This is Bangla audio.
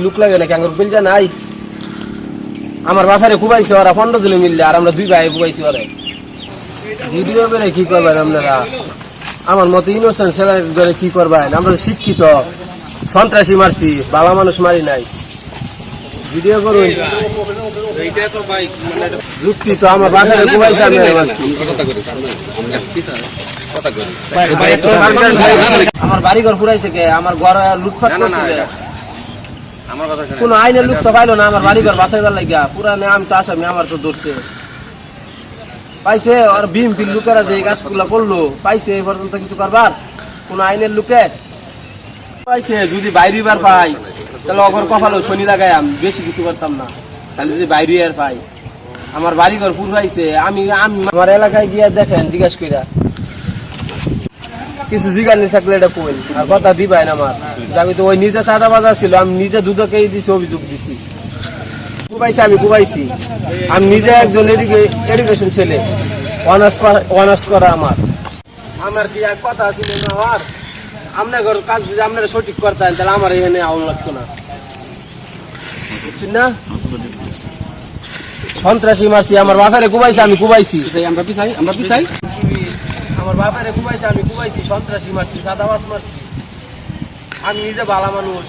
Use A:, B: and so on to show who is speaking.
A: লুক লাগে নাকি আঙ্গুর বিলজা নাই আমার বাসারে কুবাইছে ওরা 15 দিনে মিললে আর আমরা দুই ভাই কুবাইছি ওরে ভিডিও করে কি করবেন আপনারা আমার মতো ইনোসেন্ট ছেলে কি করবেন আমরা শিক্ষিত সন্ত্রাসী মারছি ভালো মানুষ মারি নাই ভিডিও করুন এইটা তো ভাই মানে যুক্তি তো আমার বাসারে কুবাইছে আমি মারছি কথা করি আমার বাড়ি ঘর পুরাইছে কে আমার ঘর লুটপাট করছে আমার কথা শুনে কোন আইনের লোক তো পাইলো না আমার বাড়ি ঘর বাঁচাইবার লাগিয়া পুরা নাম তো আসামি আমার তো ধরছে পাইছে আর বিএমপি লোকেরা যে কাজগুলা করলো পাইছে এই পর্যন্ত কিছু করবার কোন আইনের লোকে পাইছে যদি বাইরেবার পাই তাহলে অগর কপালো শনি লাগাইম বেশি কিছু করতাম না তাহলে যদি বাইরে আর পাই আমার বাড়ি ঘর পুরাইছে আমি আমার এলাকায় গিয়া দেখেন জিজ্ঞাসা কইরা কিছু জিগানি থাকলে এটা কইল আর কথা দিবাই না আমার আমি তো ওই নিজে চাঁদা বাজার ছিল আমি নিজে দুধকেই দিছি অভিযোগ দিছি কুবাইছি আমি কুবাইছি আমি নিজে একজন এডুকেশন ছেলে অনার্স করা আমার কি এক কথা ছিল না আমার আপনার কাজ যদি আপনারা সঠিক করতেন তাহলে আমার এখানে আউন লাগতো না বুঝছেন না সন্ত্রাসী মারছি আমার বাপেরে কুবাইছি আমি কুবাইছি আমরা পিছাই আমার বাপেরে কুবাইছে আমি কুবাইছি সন্ত্রাসী মারছি সাদাবাস মারছি আমি নিজে ভালো মানুষ।